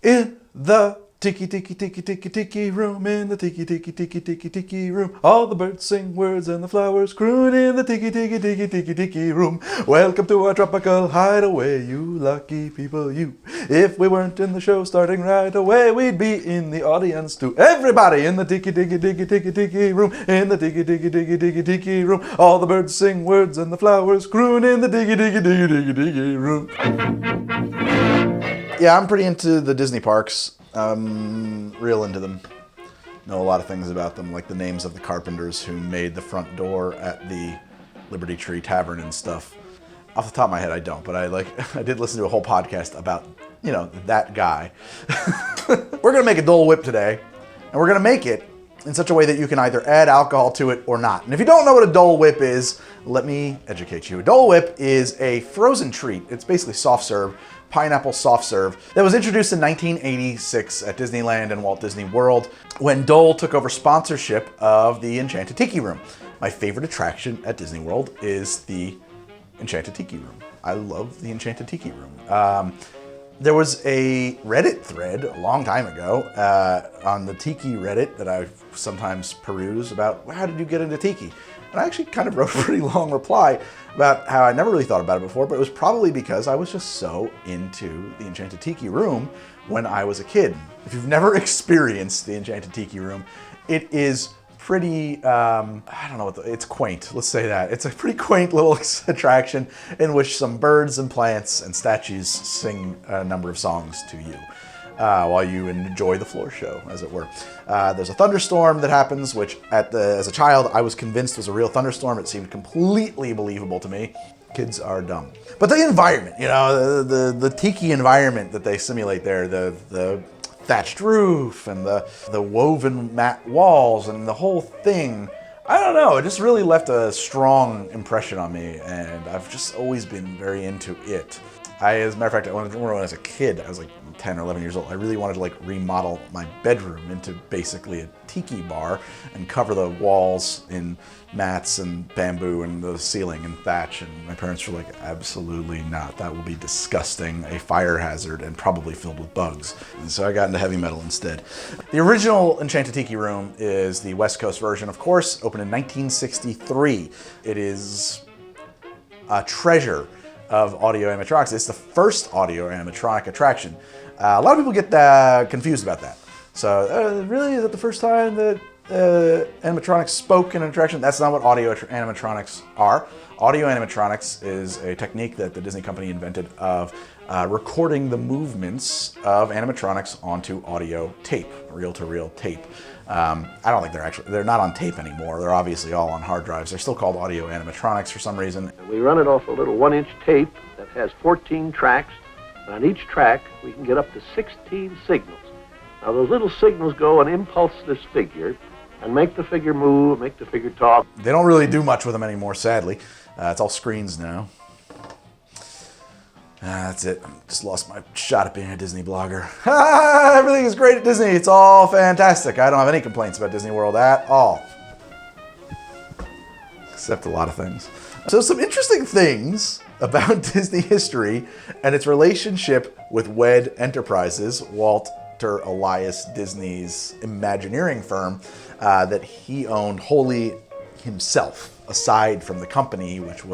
In the tiki room, in the tiki room, all the birds sing words and the flowers croon in the tiki room. Welcome to our tropical hideaway, you lucky people, you. If we weren't in the show starting right away, we'd be in the audience too. Everybody in the tiki room, in the tiki room, all the birds sing words and the flowers croon in the tiki room. Yeah, I'm pretty into the Disney parks. Real into them. Know a lot of things about them, like the names of the carpenters who made the front door at the Liberty Tree Tavern and stuff. Off the top of my head, I don't, but I did listen to a whole podcast about, that guy. We're gonna make a Dole Whip today, and we're gonna make it in such a way that you can either add alcohol to it or not. And if you don't know what a Dole Whip is, let me educate you. A Dole Whip is a frozen treat. It's basically soft serve. Pineapple soft serve that was introduced in 1986 at Disneyland and Walt Disney World when Dole took over sponsorship of the Enchanted Tiki Room. My favorite attraction at Disney World is the Enchanted Tiki Room. I love the Enchanted Tiki Room. There was a Reddit thread a long time ago on the Tiki Reddit that I sometimes peruse about how did you get into Tiki? And I actually kind of wrote a pretty long reply about how I never really thought about it before, but it was probably because I was just so into the Enchanted Tiki Room when I was a kid. If you've never experienced the Enchanted Tiki Room, it is pretty, it's quaint, let's say that. It's a pretty quaint little attraction in which some birds and plants and statues sing a number of songs to you. While you enjoy the floor show, as it were. There's a thunderstorm that happens, which as a child, I was convinced was a real thunderstorm. It seemed completely believable to me. Kids are dumb. But the environment, the tiki environment that they simulate there, the thatched roof and the woven matte walls and the whole thing, I don't know, it just really left a strong impression on me, and I've just always been very into it. As a matter of fact, when I was a kid, I was like 10 or 11 years old, I really wanted to remodel my bedroom into basically a tiki bar and cover the walls in mats and bamboo and the ceiling and thatch. And my parents were like, absolutely not. That will be disgusting, a fire hazard, and probably filled with bugs. And so I got into heavy metal instead. The original Enchanted Tiki Room is the West Coast version, of course, opened in 1963. It is a treasure of audio animatronics. It's the first audio animatronic attraction. A lot of people get confused about that. So, really, is that the first time that animatronics spoke in an attraction? That's not what audio animatronics are. Audio animatronics is a technique that the Disney company invented of recording the movements of animatronics onto audio tape, reel-to-reel tape. I don't think they're not on tape anymore. They're obviously all on hard drives. They're still called audio animatronics for some reason. We run it off a little 1-inch tape that has 14 tracks. And on each track, we can get up to 16 signals. Now, those little signals go and impulse this figure and make the figure move, make the figure talk. They don't really do much with them anymore, sadly. It's all screens now. That's it. I just lost my shot at being a Disney blogger. Everything is great at Disney. It's all fantastic. I don't have any complaints about Disney World at all. Except a lot of things. So some interesting things about Disney history and its relationship with WED Enterprises, Walter Elias Disney's Imagineering firm, that he owned wholly himself, aside from the company, which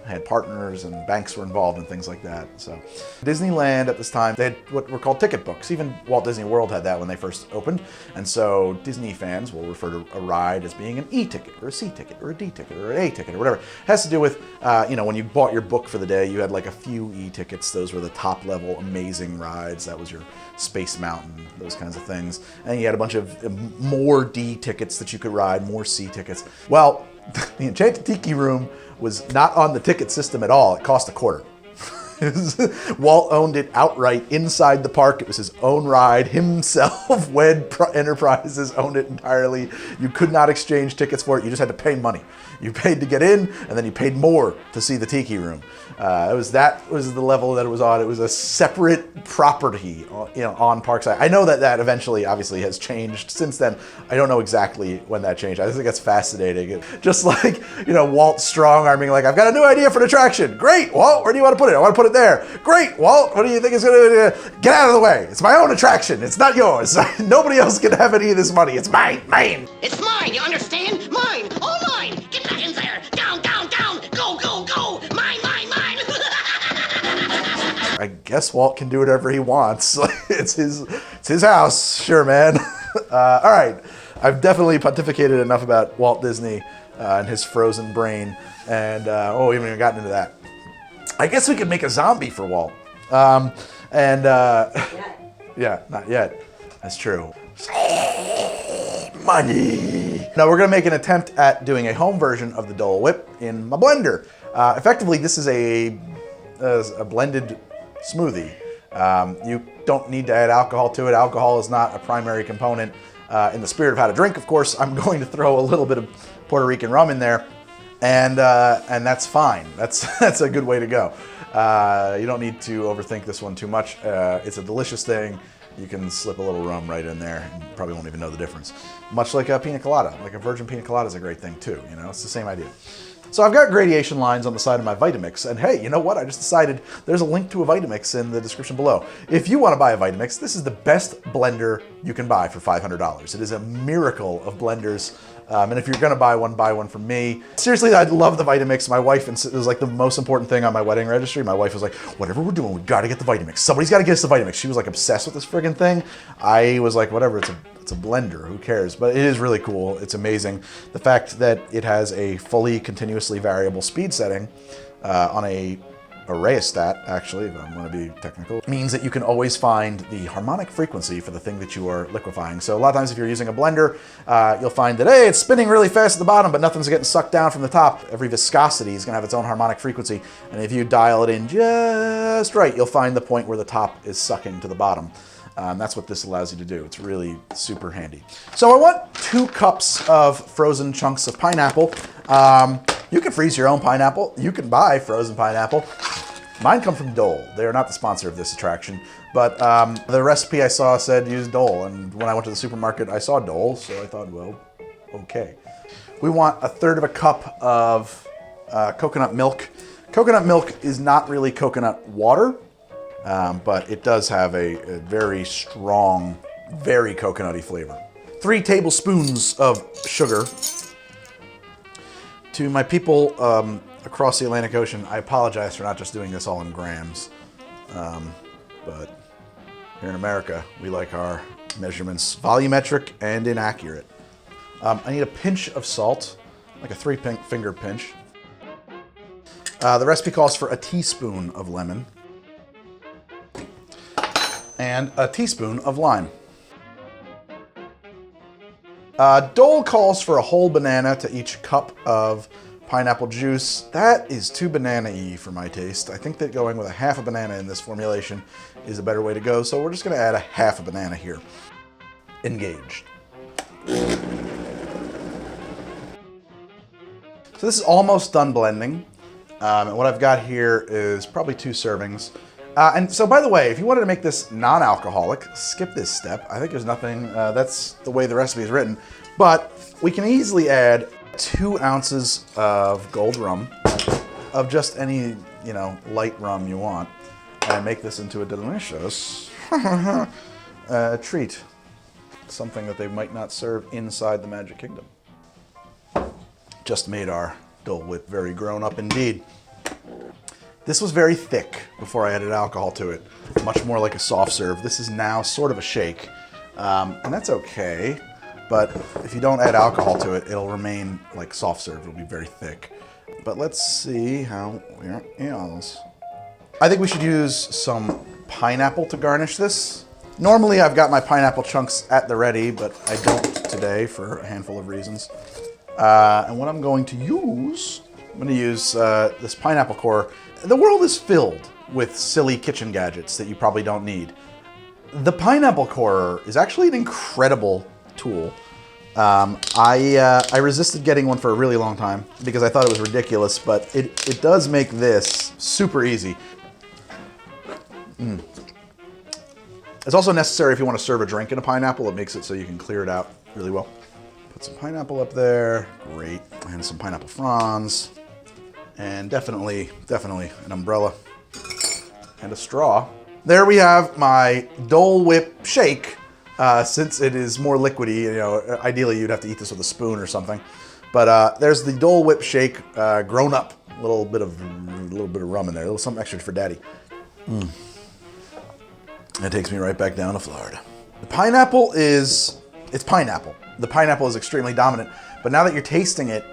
had partners and banks were involved and things like that. So Disneyland at this time, they had what were called ticket books. Even Walt Disney World had that when they first opened. And so Disney fans will refer to a ride as being an E-ticket or a C-ticket or a D-ticket or an A-ticket or whatever. It has to do with, when you bought your book for the day, you had like a few E-tickets. Those were the top level amazing rides. That was your Space Mountain, those kinds of things. And you had a bunch of more D tickets that you could ride, more C tickets. Well, the Enchanted Tiki Room was not on the ticket system at all. It cost $0.25. Walt owned it outright inside the park. It was his own ride himself. WED Enterprises owned it entirely. You could not exchange tickets for it. You just had to pay money. You paid to get in, and then you paid more to see the Tiki Room. That was the level that it was on. It was a separate property, on Parkside. I know that eventually, obviously, has changed since then. I don't know exactly when that changed. I just think that's fascinating. Just like, Walt strong-arming, like, I've got a new idea for an attraction. Great, Walt, where do you want to put it? I want to put it it there. Great, Walt, what do you think is gonna get out of the way? It's my own attraction. It's not yours. Nobody else can have any of this money. It's mine. It's mine, you understand? Mine, all mine. Get back in there. Down, down, down. Go, go, go. Mine. I guess Walt can do whatever he wants. It's his house. Sure, man. All right. I've definitely pontificated enough about Walt Disney and his frozen brain. And, we haven't even gotten into that. I guess we could make a zombie for Walt. Yeah, not yet. That's true. Money. Now we're gonna make an attempt at doing a home version of the Dole Whip in my blender. Effectively, this is a blended smoothie. You don't need to add alcohol to it. Alcohol is not a primary component. In the spirit of how to drink, of course, I'm going to throw a little bit of Puerto Rican rum in there, and that's fine. That's a good way to go. You don't need to overthink this one too much. It's a delicious thing. You can slip a little rum right in there and you probably won't even know the difference. Much like a pina colada. Like a virgin pina colada is a great thing too, you know, it's the same idea. So I've got gradation lines on the side of my Vitamix, and hey, you know what? I just decided there's a link to a Vitamix in the description below. If you want to buy a Vitamix, this is the best blender you can buy for $500. It is a miracle of blenders. And if you're gonna buy one from me. Seriously, I love the Vitamix. My wife, it was like the most important thing on my wedding registry. My wife was like, whatever we're doing, we gotta get the Vitamix. Somebody's gotta get us the Vitamix. She was like obsessed with this friggin' thing. I was like, whatever, it's a blender, who cares? But it is really cool, it's amazing. The fact that it has a fully continuously variable speed setting on a rheostat, actually, if I'm going to be technical, means that you can always find the harmonic frequency for the thing that you are liquefying. So a lot of times if you're using a blender, you'll find that, hey, it's spinning really fast at the bottom, but nothing's getting sucked down from the top. Every viscosity is going to have its own harmonic frequency. And if you dial it in just right, you'll find the point where the top is sucking to the bottom. That's what this allows you to do. It's really super handy. So I want 2 cups of frozen chunks of pineapple. You can freeze your own pineapple. You can buy frozen pineapple. Mine come from Dole. They are not the sponsor of this attraction, but the recipe I saw said use Dole, and when I went to the supermarket, I saw Dole, so I thought, well, okay. We want 1/3 cup of coconut milk. Coconut milk is not really coconut water, but it does have a very strong, very coconutty flavor. 3 tablespoons of sugar. To my people across the Atlantic Ocean, I apologize for not just doing this all in grams. But here in America, we like our measurements volumetric and inaccurate. I need a pinch of salt, like a 3-finger pinch. The recipe calls for a teaspoon of lemon and a teaspoon of lime. Dole calls for a whole banana to each cup of pineapple juice. That is too banana-y for my taste. I think that going with a half a banana in this formulation is a better way to go, so we're just gonna add a half a banana here. Engaged. So this is almost done blending. And what I've got here is probably 2 servings. And so, by the way, if you wanted to make this non-alcoholic, skip this step. I think there's nothing, that's the way the recipe is written. But we can easily add 2 ounces of gold rum, of just any, you know, light rum you want, and make this into a delicious treat. Something that they might not serve inside the Magic Kingdom. Just made our Dole Whip very grown up indeed. This was very thick before I added alcohol to it, much more like a soft serve. This is now sort of a shake, and that's okay, but if you don't add alcohol to it, it'll remain like soft serve. It'll be very thick. But let's see how it is. I think we should use some pineapple to garnish this. Normally I've got my pineapple chunks at the ready, but I don't today for a handful of reasons. And what I'm going to use, this pineapple core. The world is filled with silly kitchen gadgets that you probably don't need. The pineapple corer is actually an incredible tool. I resisted getting one for a really long time because I thought it was ridiculous, but it does make this super easy. It's also necessary if you want to serve a drink in a pineapple. It makes it so you can clear it out really well. Put some pineapple up there, great, and some pineapple fronds. And definitely an umbrella. and a straw. There we have my Dole Whip shake. Since it is more liquidy, you know, ideally you'd have to eat this with a spoon or something. But there's the Dole Whip shake, grown up. A little bit of rum in there, a little something extra for Daddy. That takes me right back down to Florida. The pineapple it's pineapple. The pineapple is extremely dominant, but now that you're tasting it,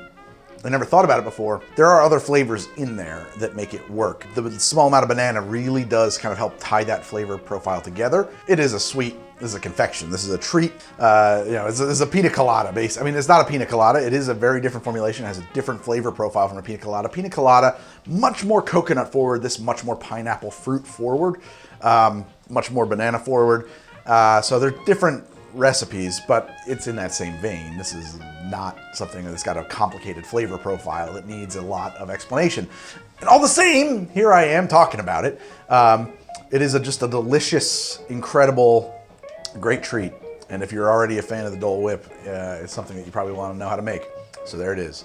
I never thought about it before. There are other flavors in there that make it work. The small amount of banana really does kind of help tie that flavor profile together. It is a sweet, this is a confection, this is a treat. You know, it's a pina colada base. I mean, it's not a pina colada. It is a very different formulation. It has a different flavor profile from a pina colada. Pina colada, much more coconut forward. This much more pineapple fruit forward, much more banana forward. So they're different recipes, but it's in that same vein. This is not something that's got a complicated flavor profile that needs a lot of explanation. And all the same, here I am talking about it. It is just a delicious, incredible, great treat. And if you're already a fan of the Dole Whip, it's something that you probably want to know how to make. So there it is.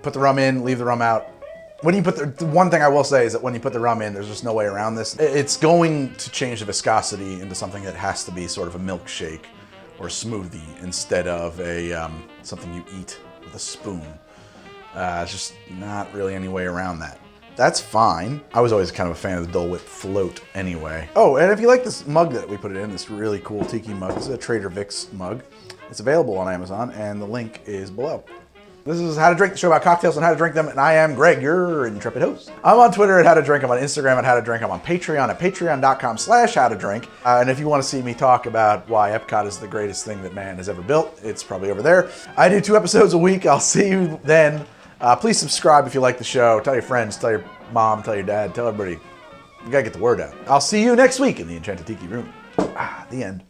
Put the rum in, leave the rum out. When you put the one thing I will say is that when you put the rum in, there's just no way around this. It's going to change the viscosity into something that has to be sort of a milkshake or a smoothie instead of a something you eat with a spoon. It's just not really any way around that. That's fine. I was always kind of a fan of the Dole Whip float anyway. Oh, and if you like this mug that we put it in, this really cool tiki mug, this is a Trader Vic's mug. It's available on Amazon, and the link is below. This is How to Drink, the show about cocktails and how to drink them, and I am Greg, your intrepid host. I'm on Twitter at How to Drink, I'm on Instagram at How to Drink, I'm on Patreon at patreon.com/howtodrink. And if you want to see me talk about why Epcot is the greatest thing that man has ever built, it's probably over there. I do 2 episodes a week. I'll see you then. Please subscribe if you like the show. Tell your friends, tell your mom, tell your dad, tell everybody. You gotta get the word out. I'll see you next week in the Enchanted Tiki Room. The end.